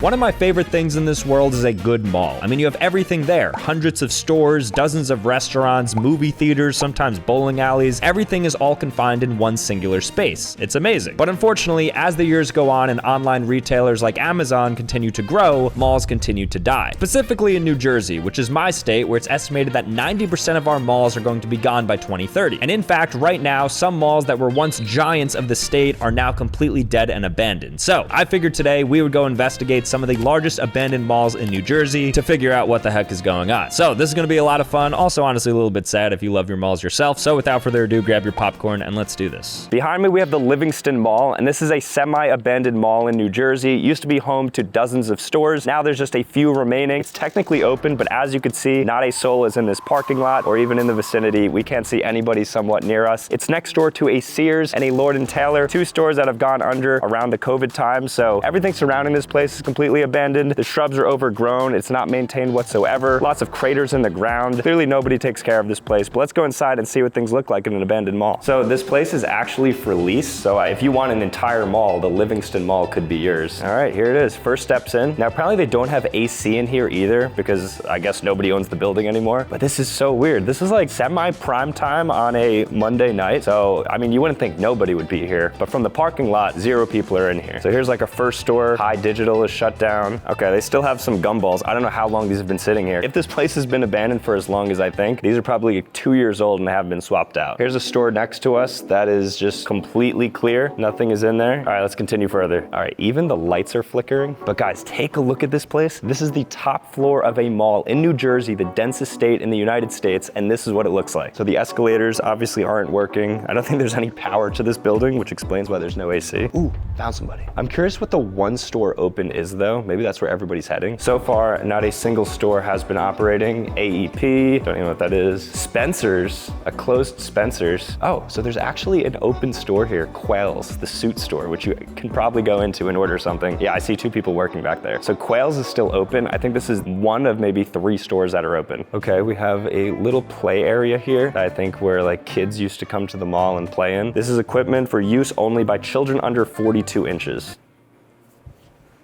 One of my favorite things in this world is a good mall. I mean, you have everything there. Hundreds of stores, dozens of restaurants, movie theaters, sometimes bowling alleys. Everything is all confined in one singular space. It's amazing. But unfortunately, as the years go on and online retailers like Amazon continue to grow, malls continue to die. Specifically in New Jersey, which is my state, where it's estimated that 90% of our malls are going to be gone by 2030. And in fact, right now, some malls that were once giants of the state are now completely dead and abandoned. So I figured today we would go investigate some of the largest abandoned malls in New Jersey to figure out what the heck is going on. So this is gonna be a lot of fun. Also, honestly, a little bit sad if you love your malls yourself. So without further ado, grab your popcorn and let's do this. Behind me, we have the Livingston Mall, and this is a semi-abandoned mall in New Jersey. It used to be home to dozens of stores. Now there's just a few remaining. It's technically open, but as you can see, not a soul is in this parking lot or even in the vicinity. We can't see anybody somewhat near us. It's next door to a Sears and a Lord & Taylor, two stores that have gone under around the COVID time. So everything surrounding this place is completely abandoned. The shrubs are overgrown. It's not maintained whatsoever. Lots of craters in the ground. Clearly nobody takes care of this place, but let's go inside and see what things look like in an abandoned mall. So this place is actually for lease. So if you want an entire mall, the Livingston Mall could be yours. All right, here it is. First steps in. Now, apparently they don't have AC in here either because I guess nobody owns the building anymore, but this is so weird. This is like semi-prime time on a Monday night. So, I mean, you wouldn't think nobody would be here, but from the parking lot, 0 people are in here. So here's like a first store. High Digital is shut down. Okay, they still have some gumballs. I don't know how long these have been sitting here. If this place has been abandoned for as long as I think, these are probably 2 years old and haven't been swapped out. Here's a store next to us that is just completely clear. Nothing is in there. All right, let's continue further. All right, even the lights are flickering. But guys, take a look at this place. This is the top floor of a mall in New Jersey, the densest state in the United States, and this is what it looks like. So the escalators obviously aren't working. I don't think there's any power to this building, which explains why there's no AC. Ooh, found somebody. I'm curious what the one store open is though. Maybe that's where everybody's heading. So far, not a single store has been operating. AEP, don't even know what that is. Spencer's, a closed Spencer's. Oh, so there's actually an open store here, Quail's, the suit store, which you can probably go into and order something. Yeah, I see 2 people working back there. So Quail's is still open. I think this is one of maybe 3 stores that are open. Okay, we have a little play area here, I think where like kids used to come to the mall and play in. This is equipment for use only by children under 42 inches.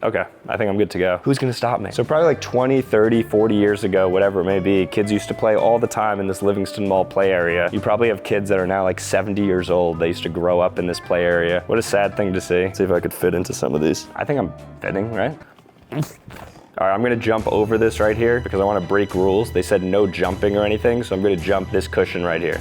Okay, I think I'm good to go. Who's gonna stop me? So probably like 20, 30, 40 years ago, whatever it may be, kids used to play all the time in this Livingston Mall play area. You probably have kids that are now like 70 years old. They used to grow up in this play area. What a sad thing to see. Let's see if I could fit into some of these. I think I'm fitting, right? All right, I'm gonna jump over this right here because I wanna break rules. They said no jumping or anything, so I'm gonna jump this cushion right here.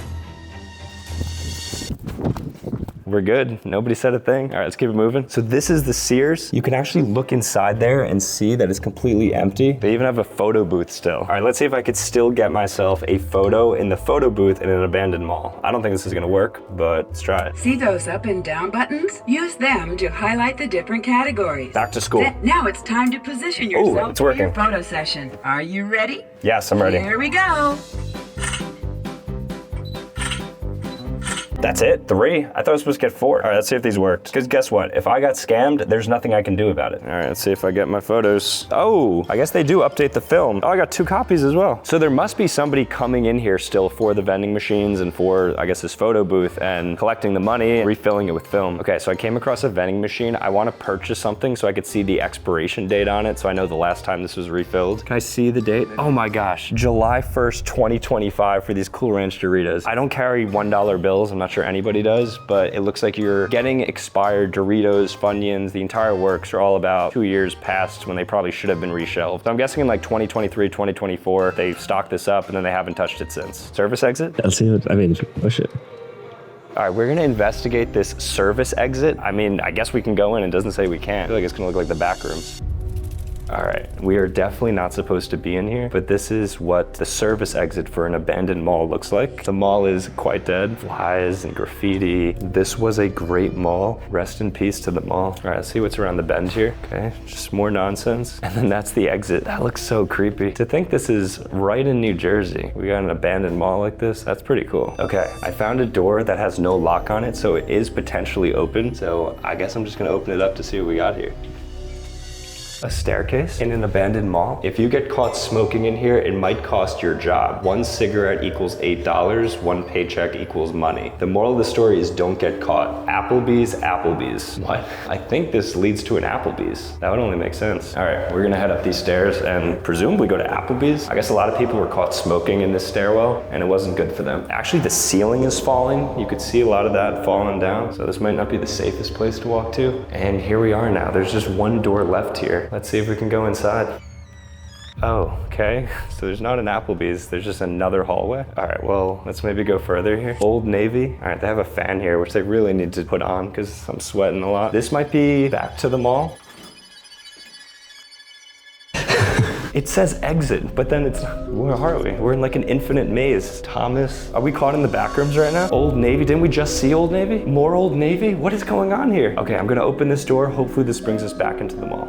We're good. Nobody said a thing. All right, let's keep it moving. So this is the Sears. You can actually look inside there and see that it's completely empty. They even have a photo booth still. All right, let's see if I could still get myself a photo in the photo booth in an abandoned mall. I don't think this is gonna work, but let's try it. See those up and down buttons? Use them to highlight the different categories. Back to school. Now it's time to position yourself it's for working. your photo session. Are you ready? Yes, I'm ready. Here we go. That's it? 3? I thought I was supposed to get 4. All right, let's see if these worked. Because guess what? If I got scammed, there's nothing I can do about it. All right, let's see if I get my photos. Oh, I guess they do update the film. Oh, I got 2 copies as well. So there must be somebody coming in here still for the vending machines and for, I guess, this photo booth and collecting the money and refilling it with film. Okay, so I came across a vending machine. I want to purchase something so I could see the expiration date on it so I know the last time this was refilled. Can I see the date? Oh my gosh, July 1st, 2025 for these Cool Ranch Doritos. I don't carry $1 bills. I'm not sure anybody does, but it looks like you're getting expired Doritos, Funyuns, the entire works are all about 2 years past when they probably should have been reshelved. So I'm guessing in like 2023, 2024, they stocked this up and then they haven't touched it since. Service exit? Let's see what, I mean, push it. All right, we're gonna investigate this service exit. I mean, I guess we can go in. It doesn't say we can't. I feel like it's gonna look like the back rooms. All right, we are definitely not supposed to be in here, but this is what the service exit for an abandoned mall looks like. The mall is quite dead. Flies and graffiti. This was a great mall. Rest in peace to the mall. All right, let's see what's around the bend here. Okay, just more nonsense. And then that's the exit. That looks so creepy. To think this is right in New Jersey. We got an abandoned mall like this. That's pretty cool. Okay, I found a door that has no lock on it, so it is potentially open. So I guess I'm just gonna open it up to see what we got here. A staircase in an abandoned mall? If you get caught smoking in here, it might cost your job. 1 cigarette equals $8, 1 paycheck equals money. The moral of the story is don't get caught. Applebee's. What? I think this leads to an Applebee's. That would only make sense. All right, we're gonna head up these stairs and presumably go to Applebee's. I guess a lot of people were caught smoking in this stairwell and it wasn't good for them. Actually, the ceiling is falling. You could see a lot of that falling down. So this might not be the safest place to walk to. And here we are now. There's just one door left here. Let's see if we can go inside. Oh, okay. So there's not an Applebee's, there's just another hallway. All right, well, let's maybe go further here. Old Navy. All right, they have a fan here, which they really need to put on because I'm sweating a lot. This might be back to the mall. It says exit, but then it's, where are we? We're in like an infinite maze. Thomas, are we caught in the back rooms right now? Old Navy, didn't we just see Old Navy? More Old Navy? What is going on here? Okay, I'm gonna open this door. Hopefully this brings us back into the mall.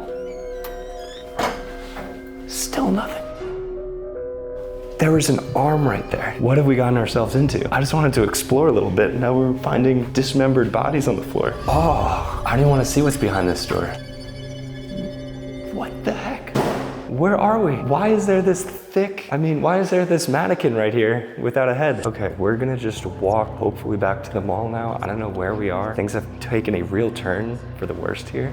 Still nothing. There was an arm right there. What have we gotten ourselves into? I just wanted to explore a little bit. Now we're finding dismembered bodies on the floor. Oh, I didn't want to see what's behind this door. What the heck? Where are we? Why is there this why is there this mannequin right here without a head? Okay, we're gonna just walk hopefully back to the mall now. I don't know where we are. Things have taken a real turn for the worst here.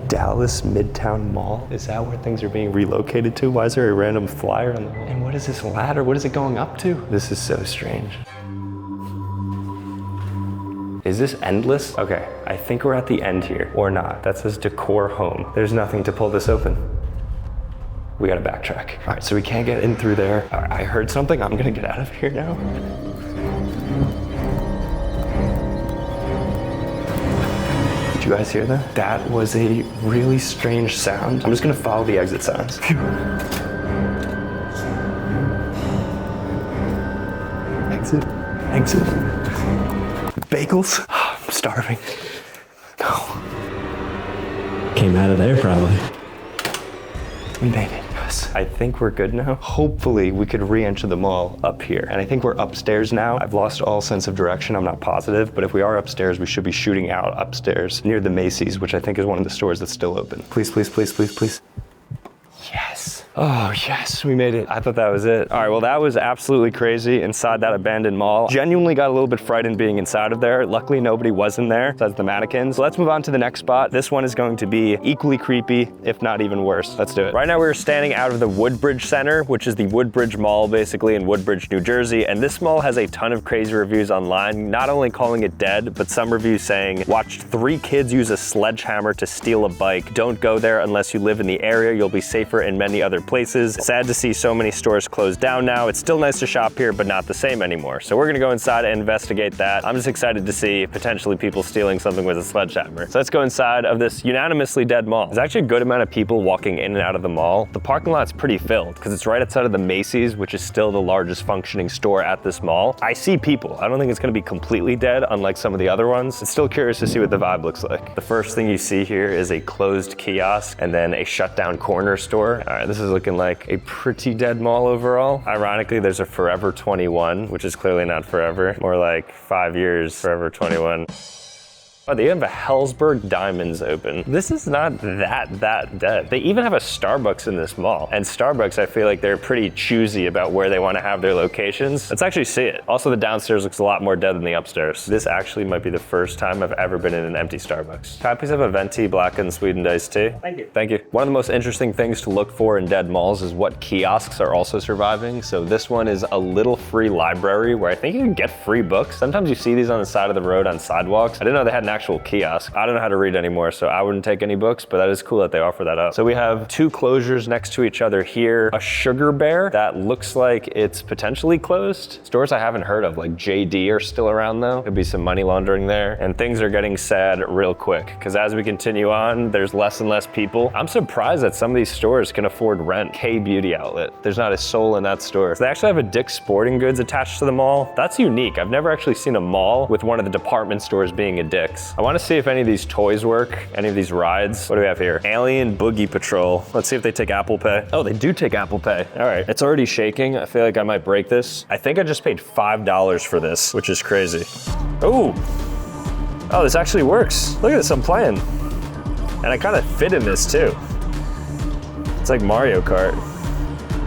Dallas Midtown Mall? Is that where things are being relocated to? Why is there a random flyer on the wall? And what is this ladder? What is it going up to? This is so strange. Is this endless? Okay, I think we're at the end here, or not. That says decor home. There's nothing to pull this open. We gotta backtrack. All right, so we can't get in through there. All right, I heard something, I'm gonna get out of here now. Did you guys hear that? That was a really strange sound. I'm just gonna follow the exit sounds. Exit. Bagels? I'm starving. No. Came out of there probably. We made it. Yes. I think we're good now. Hopefully we could re-enter the mall up here. And I think we're upstairs now. I've lost all sense of direction. I'm not positive, but if we are upstairs, we should be shooting out upstairs near the Macy's, which I think is one of the stores that's still open. Please, please, please, please, please. Yes. Oh yes, we made it. I thought that was it. All right, well that was absolutely crazy inside that abandoned mall. Genuinely got a little bit frightened being inside of there. Luckily nobody was in there, besides the mannequins. So let's move on to the next spot. This one is going to be equally creepy, if not even worse. Let's do it. Right now we're standing out of the Woodbridge Center, which is the Woodbridge Mall basically in Woodbridge, New Jersey. And this mall has a ton of crazy reviews online, not only calling it dead, but some reviews saying, watched 3 kids use a sledgehammer to steal a bike. Don't go there unless you live in the area. You'll be safer in many other places. Sad to see so many stores closed down now. It's still nice to shop here, but not the same anymore. So we're gonna go inside and investigate that. I'm just excited to see potentially people stealing something with a sledgehammer. So let's go inside of this unanimously dead mall. There's actually a good amount of people walking in and out of the mall. The parking lot's pretty filled because it's right outside of the Macy's, which is still the largest functioning store at this mall. I see people. I don't think it's gonna be completely dead, unlike some of the other ones. I'm still curious to see what the vibe looks like. The first thing you see here is a closed kiosk and then a shut down corner store. All right, this is looking like a pretty dead mall overall. Ironically, there's a Forever 21, which is clearly not forever. More like 5 years, Forever 21. Oh, they have a Hellsberg Diamonds open. This is not that dead. They even have a Starbucks in this mall. And Starbucks, I feel like they're pretty choosy about where they want to have their locations. Let's actually see it. Also, the downstairs looks a lot more dead than the upstairs. This actually might be the first time I've ever been in an empty Starbucks. Can I please have a venti black and sweetened iced tea? Thank you. Thank you. One of the most interesting things to look for in dead malls is what kiosks are also surviving. So this one is a little free library where I think you can get free books. Sometimes you see these on the side of the road on sidewalks. I didn't know they had an actual kiosk. I don't know how to read anymore, so I wouldn't take any books, but that is cool that they offer that up. So we have 2 closures next to each other here. A Sugar Bear that looks like it's potentially closed. Stores I haven't heard of, like JD, are still around though. Could be some money laundering there. And things are getting sad real quick, because as we continue on, there's less and less people. I'm surprised that some of these stores can afford rent. K Beauty Outlet. There's not a soul in that store. So they actually have a Dick's Sporting Goods attached to the mall. That's unique. I've never actually seen a mall with one of the department stores being a Dick's. I want to see if any of these toys work, any of these rides. What do we have here? Alien Boogie Patrol. Let's see if they take Apple Pay. Oh, they do take Apple Pay. All right, it's already shaking. I feel like I might break this. I think I just paid $5 for this, which is crazy. Oh, this actually works. Look at this, I'm playing. And I kind of fit in this too. It's like Mario Kart.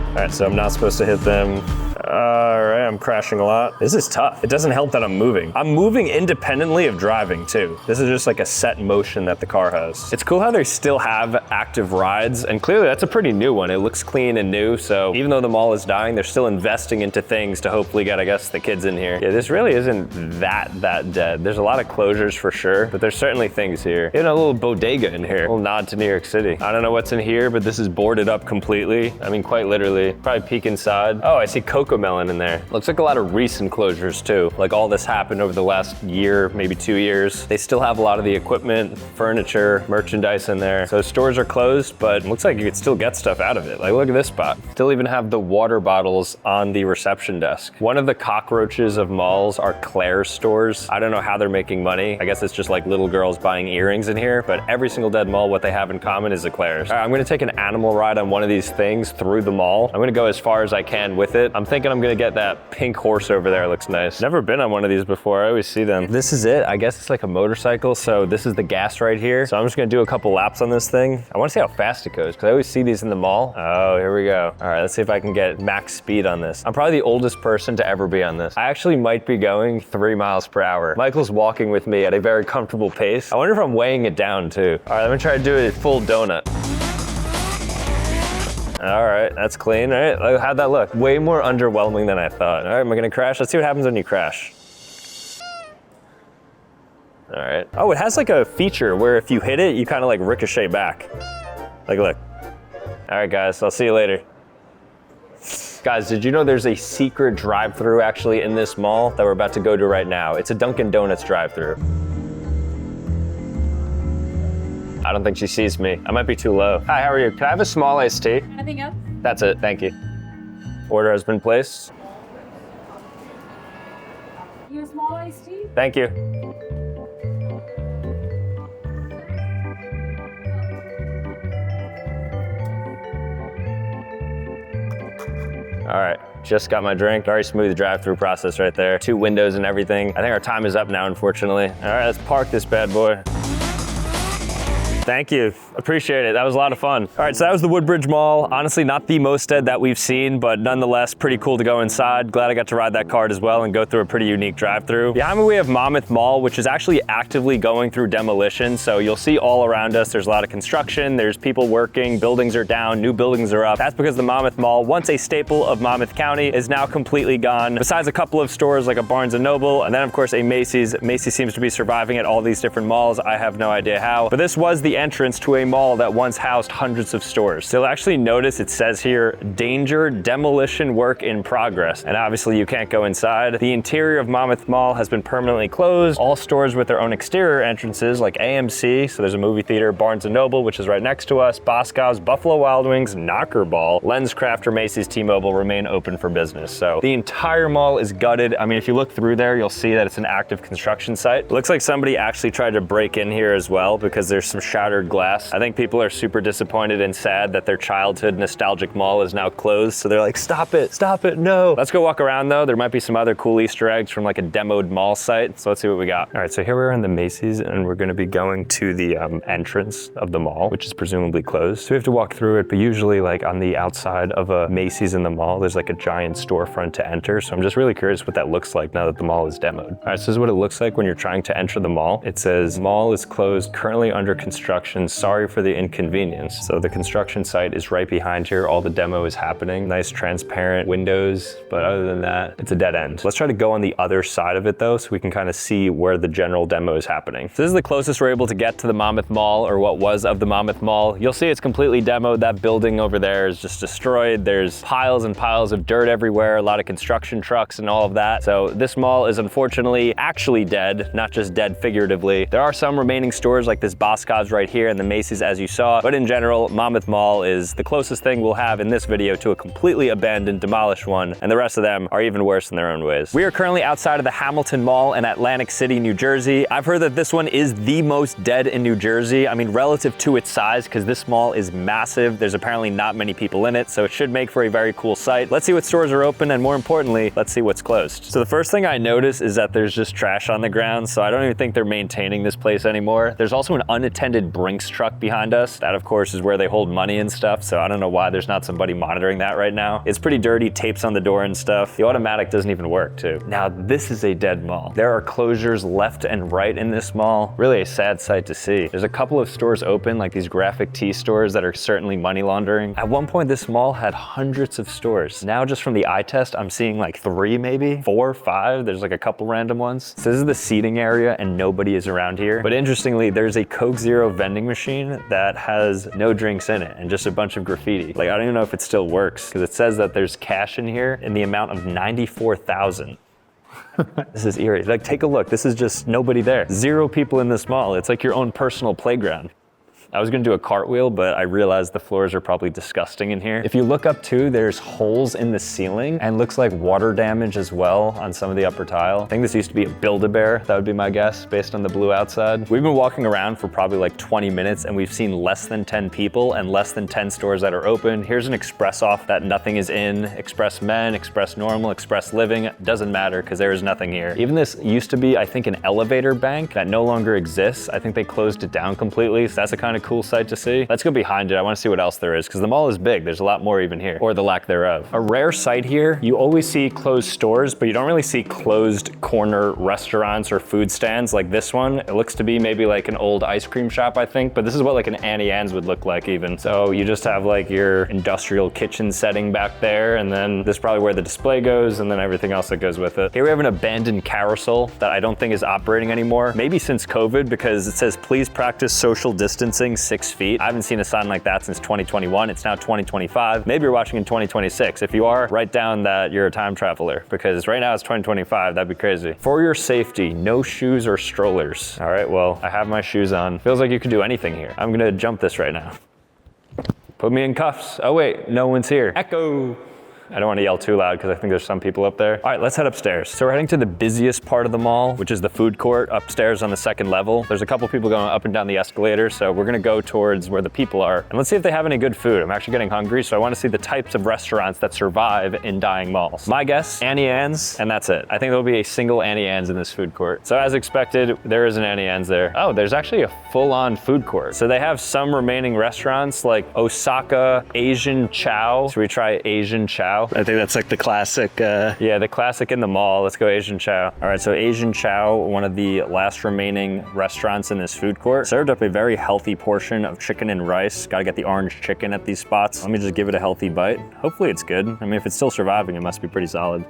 All right, so I'm not supposed to hit them. All right, I'm crashing a lot. This is tough. It doesn't help that I'm moving. I'm moving independently of driving too. This is just like a set motion that the car has. It's cool how they still have active rides, and clearly that's a pretty new one. It looks clean and new, so even though the mall is dying, they're still investing into things to hopefully get, I guess, the kids in here. Yeah, this really isn't that dead. There's a lot of closures for sure, but there's certainly things here. Even a little bodega in here. A little nod to New York City. I don't know what's in here, but this is boarded up completely. I mean, quite literally. Probably peek inside. Oh, I see Coco Melon in there. Looks like a lot of recent closures too. Like all this happened over the last year, maybe 2 years. They still have a lot of the equipment, furniture, merchandise in there. So stores are closed, but it looks like you could still get stuff out of it. Like look at this spot. Still even have the water bottles on the reception desk. One of the cockroaches of malls are Claire's stores. I don't know how they're making money. I guess it's just like little girls buying earrings in here, but every single dead mall, what they have in common is a Claire's. All right, I'm gonna take an animal ride on one of these things through the mall. I'm gonna go as far as I can with it. I'm thinking I'm gonna get that pink horse over there. Looks nice. Never been on one of these before. I always see them. This is it. I guess it's like a motorcycle. So this is the gas right here. So I'm just gonna do a couple laps on this thing. I wanna see how fast it goes because I always see these in the mall. Oh, here we go. All right, let's see if I can get max speed on this. I'm probably the oldest person to ever be on this. I actually might be going 3 miles per hour. Michael's walking with me at a very comfortable pace. I wonder if I'm weighing it down too. All right, let me try to do a full donut. All right, that's clean. All right, how'd that look? Way more underwhelming than I thought. All right, am I gonna crash? Let's see what happens when you crash. All right. Oh, it has like a feature where if you hit it, you kind of like ricochet back. Like, look. All right, guys, I'll see you later. Guys, did you know there's a secret drive-thru actually in this mall that we're about to go to right now? It's a Dunkin' Donuts drive-thru. I don't think she sees me. I might be too low. Hi, how are you? Can I have a small iced tea? Nothing else? That's it, thank you. Order has been placed. You a small iced tea? Thank you. All right, just got my drink. Very smooth drive-through process right there. 2 windows and everything. I think our time is up now, unfortunately. All right, let's park this bad boy. Thank you, appreciate it. That was a lot of fun. All right, so that was the Woodbridge Mall. Honestly, not the most dead that we've seen, but nonetheless, pretty cool to go inside. Glad I got to ride that cart as well and go through a pretty unique drive-through. Behind me, we have Monmouth Mall, which is actually actively going through demolition. So you'll see all around us, there's a lot of construction, there's people working, buildings are down, new buildings are up. That's because the Monmouth Mall, once a staple of Monmouth County, is now completely gone. Besides a couple of stores like a Barnes & Noble, and then of course a Macy's. Macy's seems to be surviving at all these different malls. I have no idea how, but this was the entrance to a mall that once housed hundreds of stores. So you'll actually notice it says here, danger, demolition work in progress. And obviously you can't go inside. The interior of Monmouth Mall has been permanently closed. All stores with their own exterior entrances like AMC, so there's a movie theater, Barnes & Noble, which is right next to us, Boscov's, Buffalo Wild Wings, Knocker Ball, LensCraft or Macy's T-Mobile remain open for business. So the entire mall is gutted. I mean, if you look through there, you'll see that it's an active construction site. It looks like somebody actually tried to break in here as well because there's some shattered glass. I think people are super disappointed and sad that their childhood nostalgic mall is now closed. So they're like, stop it, no. Let's go walk around though. There might be some other cool Easter eggs from like a demoed mall site. So let's see what we got. All right, so here we are in the Macy's and we're gonna be going to the entrance of the mall, which is presumably closed. So we have to walk through it, but usually like on the outside of a Macy's in the mall, there's like a giant storefront to enter. So I'm just really curious what that looks like now that the mall is demoed. All right, so this is what it looks like when you're trying to enter the mall. It says, mall is closed, currently under construction. Sorry for the inconvenience. So the construction site is right behind here. All the demo is happening. Nice transparent windows, but other than that, it's a dead end. Let's try to go on the other side of it though, so we can kind of see where the general demo is happening. So this is the closest we're able to get to the Monmouth Mall, or what was of the Monmouth Mall. You'll see it's completely demoed. That building over there is just destroyed. There's piles and piles of dirt everywhere, a lot of construction trucks and all of that. So this mall is unfortunately actually dead, not just dead figuratively. There are some remaining stores like this Boscov's right here and the Macy's as you saw, but in general, Monmouth Mall is the closest thing we'll have in this video to a completely abandoned, demolished one, and the rest of them are even worse in their own ways. We are currently outside of the Hamilton Mall in Atlantic City, New Jersey. I've heard that this one is the most dead in New Jersey. I mean, relative to its size, because this mall is massive. There's apparently not many people in it, so it should make for a very cool site. Let's see what stores are open, and more importantly, let's see what's closed. So the first thing I notice is that there's just trash on the ground, so I don't even think they're maintaining this place anymore. There's also an unattended Brinks truck truck behind us. That of course is where they hold money and stuff, so I don't know why there's not somebody monitoring that right now. It's pretty dirty, tapes on the door and stuff. The automatic doesn't even work too. Now this is a dead mall. There are closures left and right in this mall. Really a sad sight to see. There's a couple of stores open, like these graphic tee stores that are certainly money laundering. At one point this mall had hundreds of stores. Now just from the eye test, I'm seeing like 3 maybe, 4, 5. There's like a couple random ones. So this is the seating area and nobody is around here. But interestingly, there's a Coke Zero vending machine that has no drinks in it and just a bunch of graffiti. Like I don't even know if it still works because it says that there's cash in here in the amount of 94,000. This is eerie. Like take a look, this is just nobody there. 0 people in this mall. It's like your own personal playground. I was gonna do a cartwheel, but I realized the floors are probably disgusting in here. If you look up too, there's holes in the ceiling and looks like water damage as well on some of the upper tile. I think this used to be a Build-A-Bear, that would be my guess, based on the blue outside. We've been walking around for probably like 20 minutes and we've seen less than 10 people and less than 10 stores that are open. Here's an Express off that nothing is in. Express Men, Express Normal, Express Living, doesn't matter because there is nothing here. Even this used to be, I think, an elevator bank that no longer exists. I think they closed it down completely, so that's a kind of cool sight to see. Let's go behind it. I want to see what else there is because the mall is big. There's a lot more even here, or the lack thereof. A rare sight here, you always see closed stores, but you don't really see closed corner restaurants or food stands like this one. It looks to be maybe like an old ice cream shop, I think, but this is what like an Annie Ann's would look like even. So you just have like your industrial kitchen setting back there, and then this is probably where the display goes, and then everything else that goes with it. Here we have an abandoned carousel that I don't think is operating anymore, maybe since COVID, because it says please practice social distancing 6 feet. I haven't seen a sign like that since 2021. It's now 2025. Maybe you're watching in 2026. If you are, write down that you're a time traveler because right now it's 2025. That'd be crazy. For your safety, no shoes or strollers. All right, well, I have my shoes on. Feels like you could do anything here. I'm gonna jump this right now. Put me in cuffs. Oh wait, no one's here. Echo. I don't want to yell too loud because I think there's some people up there. All right, let's head upstairs. So we're heading to the busiest part of the mall, which is the food court upstairs on the 2nd level. There's a couple people going up and down the escalator, so we're gonna go towards where the people are. And let's see if they have any good food. I'm actually getting hungry, so I want to see the types of restaurants that survive in dying malls. My guess, Annie Ann's, and that's it. I think there'll be a single Annie Ann's in this food court. So as expected, there is an Annie Ann's there. Oh, there's actually a full-on food court. So they have some remaining restaurants like Osaka Asian Chow. Should we try Asian Chow? I think that's like the classic. Yeah, the classic in the mall. Let's go Asian Chow. All right, so Asian Chow, one of the last remaining restaurants in this food court, served up a very healthy portion of chicken and rice. Gotta get the orange chicken at these spots. Let me just give it a healthy bite. Hopefully it's good. I mean, if it's still surviving, it must be pretty solid.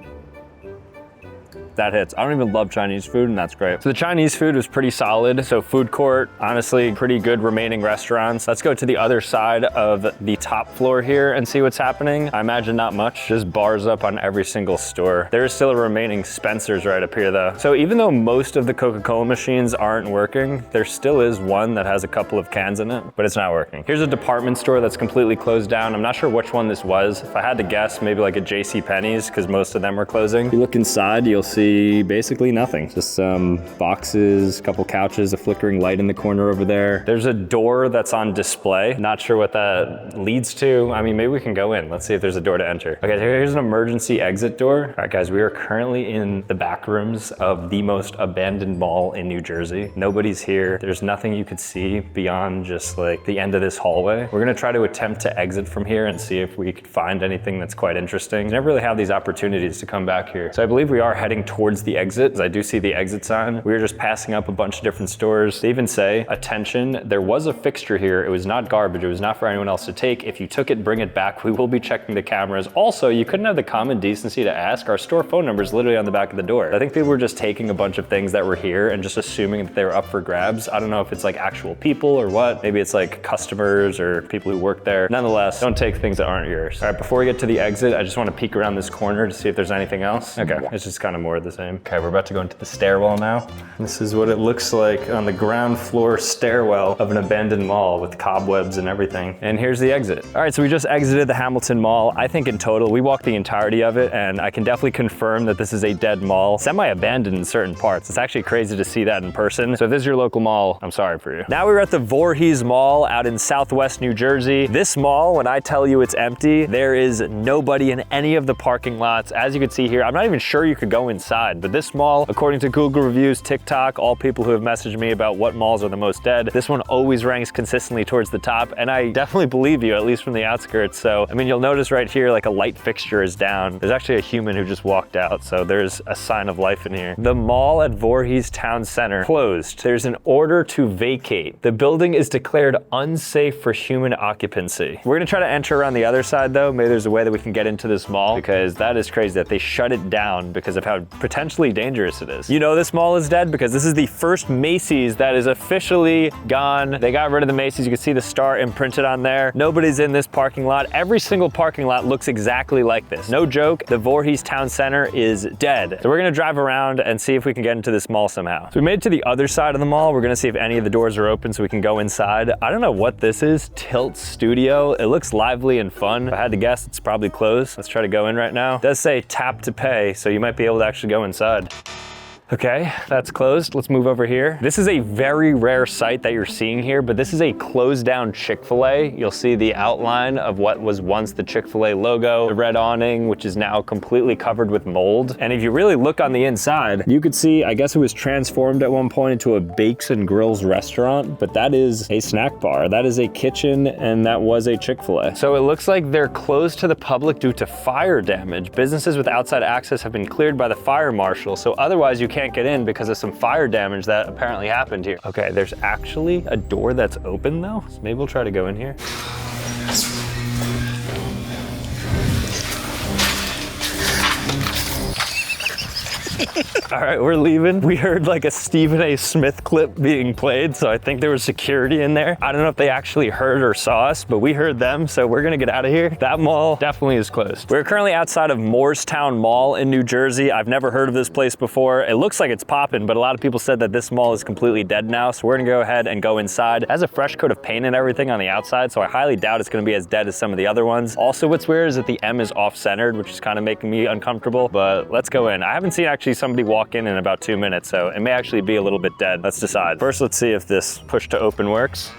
That hits. I don't even love Chinese food, and that's great. So the Chinese food was pretty solid. So food court, honestly, pretty good remaining restaurants. Let's go to the other side of the top floor here and see what's happening. I imagine not much, just bars up on every single store. There is still a remaining Spencer's right up here though. So even though most of the Coca-Cola machines aren't working, there still is one that has a couple of cans in it, but it's not working. Here's a department store that's completely closed down. I'm not sure which one this was. If I had to guess, maybe like a JCPenney's, because most of them are closing. If you look inside, you'll see basically nothing. Just some boxes, a couple couches, a flickering light in the corner over there. There's a door that's on display. Not sure what that leads to. I mean, maybe we can go in. Let's see if there's a door to enter. Okay, here's an emergency exit door. All right, guys, we are currently in the back rooms of the most abandoned mall in New Jersey. Nobody's here. There's nothing you could see beyond just like the end of this hallway. We're gonna try to attempt to exit from here and see if we could find anything that's quite interesting. You never really have these opportunities to come back here. So I believe we are heading towards the exit, as I do see the exit sign. We were just passing up a bunch of different stores. They even say, attention, there was a fixture here. It was not garbage. It was not for anyone else to take. If you took it, bring it back. We will be checking the cameras. Also, you couldn't have the common decency to ask. Our store phone number is literally on the back of the door. I think people were just taking a bunch of things that were here and just assuming that they were up for grabs. I don't know if it's like actual people or what. Maybe it's like customers or people who work there. Nonetheless, don't take things that aren't yours. All right, before we get to the exit, I just want to peek around this corner to see if there's anything else. Okay, it's just kind of more of the same. Okay, we're about to go into the stairwell now. This is what it looks like on the ground floor stairwell of an abandoned mall with cobwebs and everything. And here's the exit. All right, so we just exited the Hamilton Mall. I think in total, we walked the entirety of it, and I can definitely confirm that this is a dead mall, semi-abandoned in certain parts. It's actually crazy to see that in person. So if this is your local mall, I'm sorry for you. Now we're at the Voorhees Mall out in Southwest New Jersey. This mall, when I tell you it's empty, there is nobody in any of the parking lots. As you can see here, I'm not even sure you could go inside. inside. But this mall, according to Google reviews, TikTok, all people who have messaged me about what malls are the most dead, this one always ranks consistently towards the top. And I definitely believe you, at least from the outskirts. So, I mean, you'll notice right here, like a light fixture is down. There's actually a human who just walked out. So there's a sign of life in here. The mall at Voorhees Town Center closed. There's an order to vacate. The building is declared unsafe for human occupancy. We're gonna try to enter around the other side though. Maybe there's a way that we can get into this mall, because that is crazy that they shut it down because of how potentially dangerous it is. You know this mall is dead because this is the first Macy's that is officially gone. They got rid of the Macy's. You can see the star imprinted on there. Nobody's in this parking lot. Every single parking lot looks exactly like this. No joke, the Voorhees Town Center is dead. So we're gonna drive around and see if we can get into this mall somehow. So we made it to the other side of the mall. We're gonna see if any of the doors are open so we can go inside. I don't know what this is, Tilt Studio. It looks lively and fun. If I had to guess, it's probably closed. Let's try to go in right now. It does say tap to pay, so you might be able to actually go inside. Okay, that's closed. Let's move over here. This is a very rare sight that you're seeing here, but this is a closed down Chick-fil-A. You'll see the outline of what was once the Chick-fil-A logo, the red awning, which is now completely covered with mold. And if you really look on the inside, you could see, I guess it was transformed at one point into a Bakes and Grills restaurant, but that is a snack bar. That is a kitchen, and that was a Chick-fil-A. So it looks like they're closed to the public due to fire damage. Businesses with outside access have been cleared by the fire marshal, so otherwise you can't get in because of some fire damage that apparently happened here. Okay, there's actually a door that's open though, so maybe we'll try to go in here. All right, we're leaving. We heard like a Stephen A. Smith clip being played, so I think there was security in there. I don't know if they actually heard or saw us, but we heard them, so we're gonna get out of here. That mall definitely is closed. We're currently outside of Moorestown Mall in New Jersey. I've never heard of this place before. It looks like it's popping, but a lot of people said that this mall is completely dead now, so we're gonna go ahead and go inside. It has a fresh coat of paint and everything on the outside, so I highly doubt it's gonna be as dead as some of the other ones. Also, what's weird is that the M is off-centered, which is kind of making me uncomfortable, but let's go in. I haven't seen actually somebody walk in about 2 minutes, so it may actually be a little bit dead. Let's decide. First, let's see if this push to open works.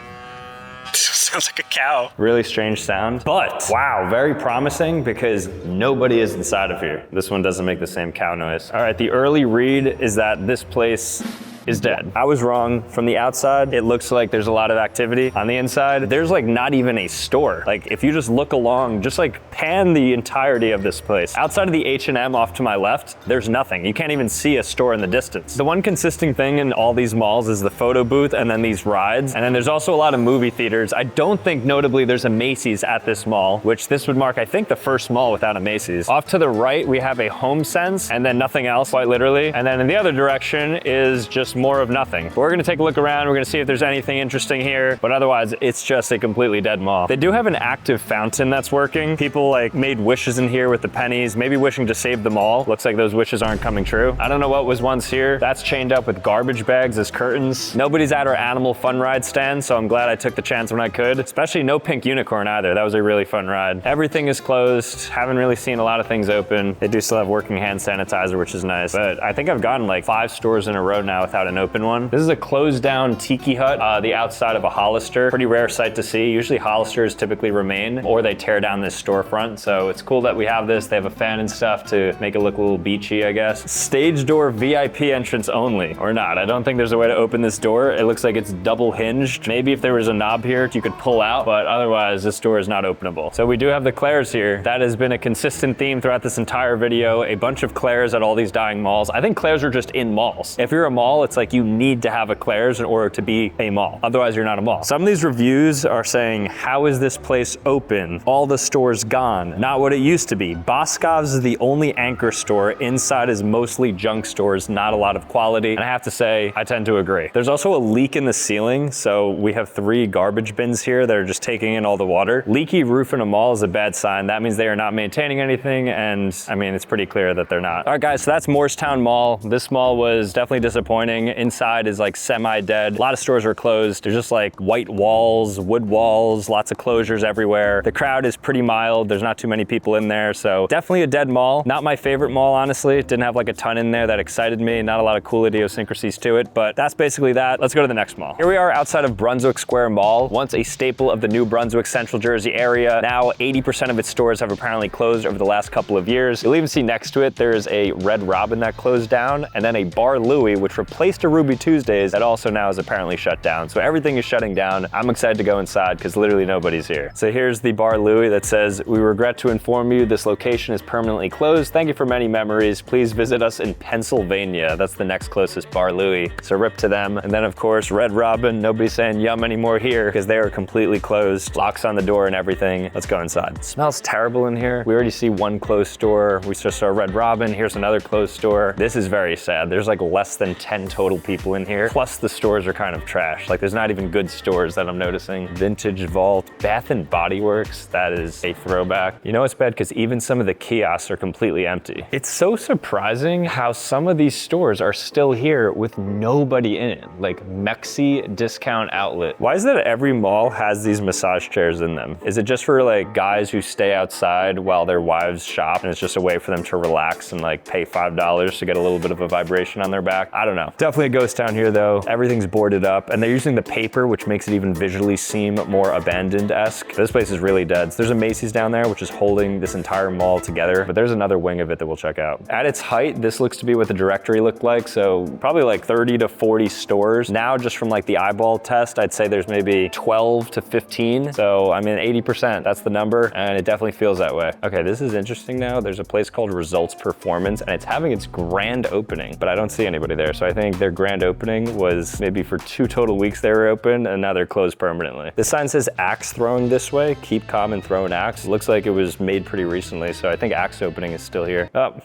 Sounds like a cow. Really strange sound, but wow, very promising because nobody is inside of here. This one doesn't make the same cow noise. All right, the early read is that this place is dead. I was wrong. From the outside, it looks like there's a lot of activity. On the inside, there's like not even a store. Like if you just look along, just like pan the entirety of this place. Outside of the H&M off to my left, there's nothing. You can't even see a store in the distance. The one consistent thing in all these malls is the photo booth and then these rides. And then there's also a lot of movie theaters. I don't think notably there's a Macy's at this mall, which this would mark, I think, the first mall without a Macy's. Off to the right, we have a HomeSense and then nothing else, quite literally. And then in the other direction is just more of nothing. But we're gonna take a look around. We're gonna see if there's anything interesting here, but otherwise it's just a completely dead mall. They do have an active fountain that's working. People like made wishes in here with the pennies, maybe wishing to save the mall. Looks like those wishes aren't coming true. I don't know what was once here. That's chained up with garbage bags as curtains. Nobody's at our animal fun ride stand, so I'm glad I took the chance when I could. Especially no pink unicorn either. That was a really fun ride. Everything is closed. Haven't really seen a lot of things open. They do still have working hand sanitizer, which is nice. But I think I've gotten like 5 stores in a row now without an open one. This is a closed down tiki hut, the outside of a Hollister. Pretty rare sight to see. Usually Hollisters typically remain or they tear down this storefront. So it's cool that we have this. They have a fan and stuff to make it look a little beachy, I guess. Stage door VIP entrance only, or not. I don't think there's a way to open this door. It looks like it's double hinged. Maybe if there was a knob here, you could pull out, but otherwise this door is not openable. So we do have the Claire's here. That has been a consistent theme throughout this entire video. A bunch of Claire's at all these dying malls. I think Claire's are just in malls. If you're a mall, it's like you need to have a Claire's in order to be a mall. Otherwise, you're not a mall. Some of these reviews are saying, how is this place open? All the stores gone. Not what it used to be. Boscov's is the only anchor store. Inside is mostly junk stores, not a lot of quality. And I have to say, I tend to agree. There's also a leak in the ceiling. So we have 3 garbage bins here that are just taking in all the water. Leaky roof in a mall is a bad sign. That means they are not maintaining anything. And I mean, it's pretty clear that they're not. All right, guys, so that's Moorestown Mall. This mall was definitely disappointing. building. Inside is like semi-dead. A lot of stores are closed. There's just like white walls, wood walls, lots of closures everywhere. The crowd is pretty mild. There's not too many people in there. So definitely a dead mall. Not my favorite mall, honestly. It didn't have like a ton in there that excited me. Not a lot of cool idiosyncrasies to it, but that's basically that. Let's go to the next mall. Here we are outside of Brunswick Square Mall. Once a staple of the New Brunswick, Central Jersey area. Now 80% of its stores have apparently closed over the last couple of years. You'll even see next to it, there's a Red Robin that closed down, and then a Bar Louie, which replaced a Ruby Tuesdays that also now is apparently shut down. So everything is shutting down. I'm excited to go inside because literally nobody's here. So here's the Bar Louie that says, "We regret to inform you this location is permanently closed. Thank you for many memories. Please visit us in Pennsylvania." That's the next closest Bar Louie. So rip to them. And then of course, Red Robin, nobody's saying yum anymore here because they are completely closed. Locks on the door and everything. Let's go inside. It smells terrible in here. We already see one closed store. We just saw Red Robin. Here's another closed store. This is very sad. There's like less than 10 total people in here. Plus the stores are kind of trash. Like there's not even good stores that I'm noticing. Vintage Vault, Bath and Body Works. That is a throwback. You know it's bad because even some of the kiosks are completely empty. It's so surprising how some of these stores are still here with nobody in it. Like Mexi Discount Outlet. Why is it that every mall has these massage chairs in them? Is it just for like guys who stay outside while their wives shop and it's just a way for them to relax and like pay $5 to get a little bit of a vibration on their back? I don't know. Definitely a ghost town here though. Everything's boarded up and they're using the paper, which makes it even visually seem more abandoned-esque. This place is really dead. So there's a Macy's down there, which is holding this entire mall together, but there's another wing of it that we'll check out. At its height, this looks to be what the directory looked like. So probably like 30 to 40 stores. Now, just from like the eyeball test, I'd say there's maybe 12 to 15. So I mean, 80%, that's the number. And it definitely feels that way. Okay, this is interesting now. There's a place called Results Performance and it's having its grand opening, but I don't see anybody there. So I think their grand opening was maybe for 2 total weeks they were open and now they're closed permanently. The sign says axe throwing this way. Keep calm and throw an axe. Looks like it was made pretty recently. So I think axe opening is still here. Oh.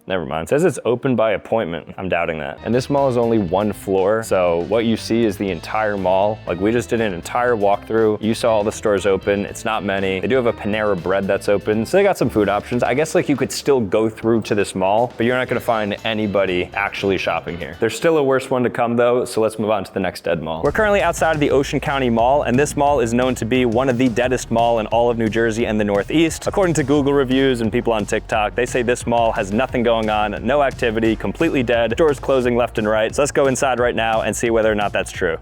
Never mind. It says it's open by appointment. I'm doubting that. And this mall is only 1 floor. So what you see is the entire mall. Like we just did an entire walkthrough. You saw all the stores open. It's not many. They do have a Panera Bread that's open. So they got some food options. I guess like you could still go through to this mall, but you're not gonna find anybody actually shopping here. There's still a worse one to come though. So let's move on to the next dead mall. We're currently outside of the Ocean County Mall, and this mall is known to be one of the deadest mall in all of New Jersey and the Northeast. According to Google reviews and people on TikTok, they say this mall has nothing going on, no activity, completely dead, stores closing left and right. So let's go inside right now and see whether or not that's true.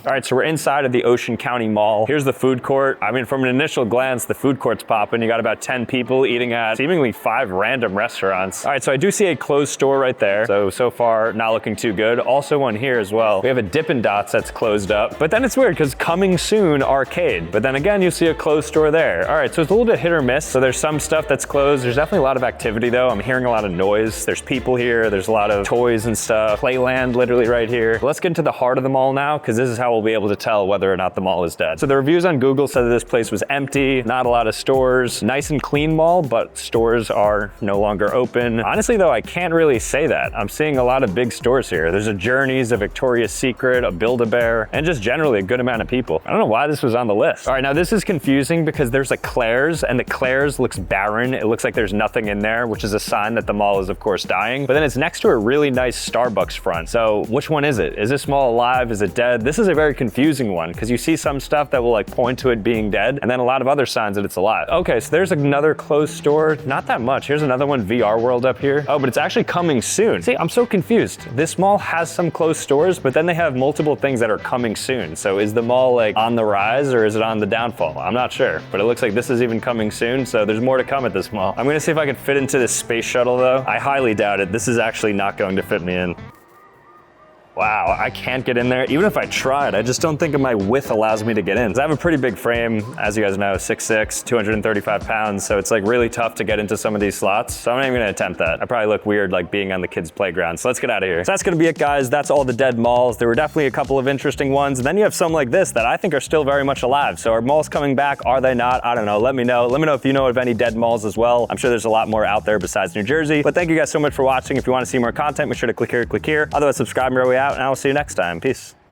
All right, so we're inside of the Ocean County Mall. Here's the food court. I mean, from an initial glance, the food court's popping. You got about 10 people eating at seemingly 5 random restaurants. All right, so I do see a closed store right there. So far, not looking too good. Also one here as well. We have a Dippin' Dots that's closed up, but then it's weird because coming soon arcade. But then again, you see a closed store there. All right, so it's a little bit hit or miss. So there's some stuff that's closed. There's definitely a lot of activity though. I'm hearing a lot of noise. There's people here. There's a lot of toys and stuff. Playland literally right here. But let's get into the heart of the mall now because this is how we'll be able to tell whether or not the mall is dead. So the reviews on Google said that this place was empty, not a lot of stores, nice and clean mall, but stores are no longer open. Honestly though, I can't really say that. I'm seeing a lot of big stores here. There's a Journeys, a Victoria's Secret, a Build-A-Bear, and just generally a good amount of people. I don't know why this was on the list. All right, now this is confusing because there's a Claire's and the Claire's looks barren. It looks like there's nothing in there, which is a sign that the mall is of course dying, but then it's next to a really nice Starbucks front. So which one is it? Is this mall alive? Is it dead? This is a very confusing one because you see some stuff that will like point to it being dead and then a lot of other signs that it's alive. Okay, so there's another closed store. Not that much. Here's another one, VR World up here. Oh, but it's actually coming soon. See, I'm so confused. This mall has some closed stores, but then they have multiple things that are coming soon. So is the mall like on the rise or is it on the downfall? I'm not sure, but it looks like this is even coming soon. So there's more to come at this mall. I'm gonna see if I can fit into this space shuttle though. I highly doubt it. This is actually not going to fit me in. Wow, I can't get in there. Even if I tried, I just don't think my width allows me to get in. I have a pretty big frame, as you guys know, 6'6", 235 pounds, so it's like really tough to get into some of these slots. So I'm not even gonna attempt that. I probably look weird like being on the kids' playground. So let's get out of here. So that's gonna be it, guys. That's all the dead malls. There were definitely a couple of interesting ones. And then you have some like this that I think are still very much alive. So are malls coming back? Are they not? I don't know. Let me know. Let me know if you know of any dead malls as well. I'm sure there's a lot more out there besides New Jersey. But thank you guys so much for watching. If you wanna see more content, make sure to click here, Otherwise, subscribe on your way out, and I will see you next time. Peace.